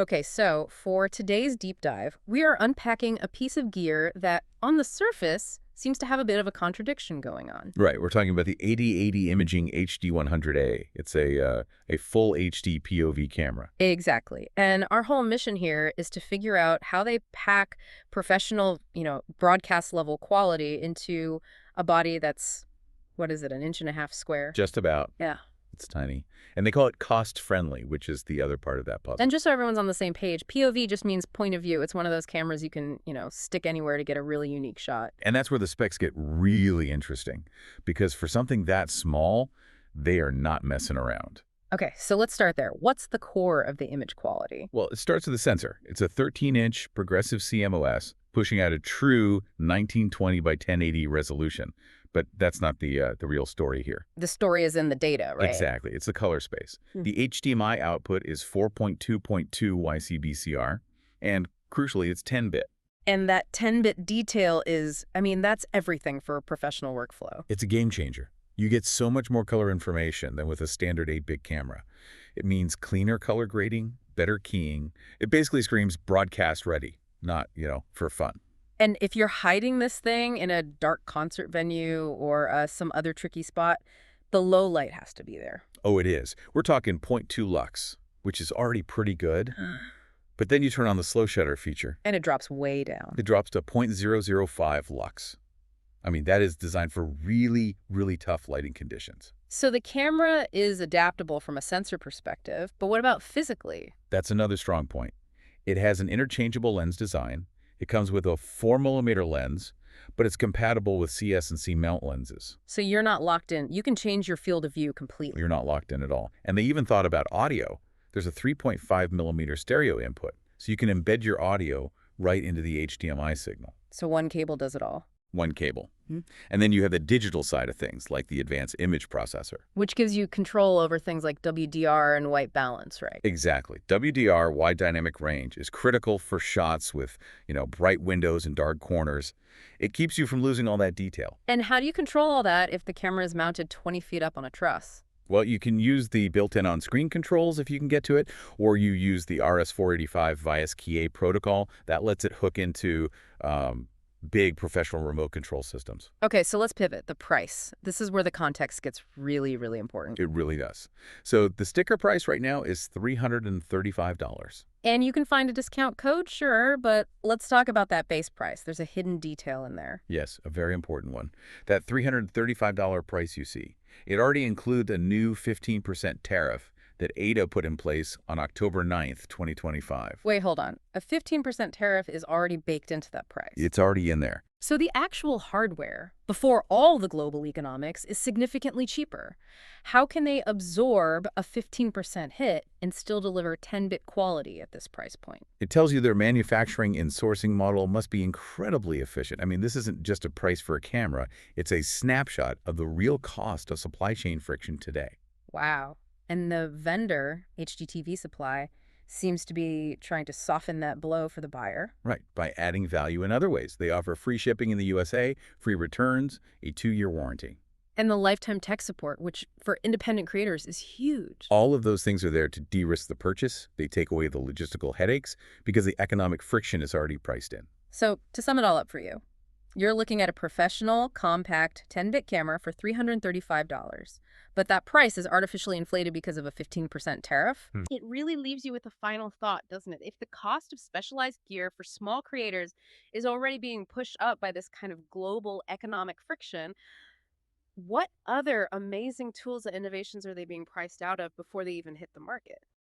Okay, so for today's deep dive, we are unpacking a piece of gear that, on the surface, seems to have a bit of a contradiction going on. Right, we're talking about the AIDA Imaging HD-100A. It's a full HD POV camera. Exactly. And our whole mission here is to figure out how they pack professional, broadcast level quality into a body that's, what is it, an inch and a half square? Just about. Yeah. It's tiny. And they call it cost-friendly, which is the other part of that And puzzle. just so everyone's on the same page, POV just means point of view. It's one of those cameras you can, stick anywhere to get a really unique shot. And that's where the specs get really interesting, because for something that small, they are not messing around. Okay, so let's start there. What's the core of the image quality? Well, it starts with the sensor. It's a 13-inch progressive CMOS, pushing out a true 1920 by 1080 resolution. But that's not the real story here. The story is in the data, right? Exactly. It's the color space. Hmm. The HDMI output is 4.2.2 YCBCR, and crucially, it's 10-bit. And that 10-bit detail is, that's everything for a professional workflow. It's a game changer. You get so much more color information than with a standard 8-bit camera. It means cleaner color grading, better keying. It basically screams broadcast ready, not, for fun. And if you're hiding this thing in a dark concert venue or some other tricky spot, the low light has to be there. Oh, it is. We're talking zero point 0.2 lux, which is already pretty good. But then you turn on the slow shutter feature. And it drops way down. It drops to 0.005 lux. That is designed for really, really tough lighting conditions. So the camera is adaptable from a sensor perspective, but what about physically? That's another strong point. It has an interchangeable lens design. It comes with a 4mm lens, but it's compatible with CS and C mount lenses. So you're not locked in. You can change your field of view completely. You're not locked in at all. And they even thought about audio. There's a 3.5mm stereo input, so you can embed your audio right into the HDMI signal. So one cable does it all. One cable. And then you have the digital side of things, like the advanced image processor. Which gives you control over things like WDR and white balance, right? Exactly. WDR, wide dynamic range, is critical for shots with, bright windows and dark corners. It keeps you from losing all that detail. And how do you control all that if the camera is mounted 20 feet up on a truss? Well, you can use the built-in on-screen controls if you can get to it, or you use the RS-485 Vias Key A protocol. That lets it hook into big professional remote control systems. Okay, so let's pivot. The price. This is where the context gets really, really important. It really does. So the sticker price right now is $335. And you can find a discount code, sure, but let's talk about that base price. There's a hidden detail in there. Yes, a very important one. That $335 price you see, it already includes a new 15% tariff that AIDA put in place on October 9th, 2025. Wait, hold on. A 15% tariff is already baked into that price. It's already in there. So the actual hardware, before all the global economics, is significantly cheaper. How can they absorb a 15% hit and still deliver 10-bit quality at this price point? It tells you their manufacturing and sourcing model must be incredibly efficient. This isn't just a price for a camera. It's a snapshot of the real cost of supply chain friction today. Wow. And the vendor, HDTV Supply, seems to be trying to soften that blow for the buyer. Right, by adding value in other ways. They offer free shipping in the USA, free returns, a 2-year warranty. And the lifetime tech support, which for independent creators is huge. All of those things are there to de-risk the purchase. They take away the logistical headaches because the economic friction is already priced in. So to sum it all up for you, you're looking at a professional, compact 10-bit camera for $335. But that price is artificially inflated because of a 15% tariff. It really leaves you with a final thought, doesn't it? If the cost of specialized gear for small creators is already being pushed up by this kind of global economic friction, what other amazing tools and innovations are they being priced out of before they even hit the market?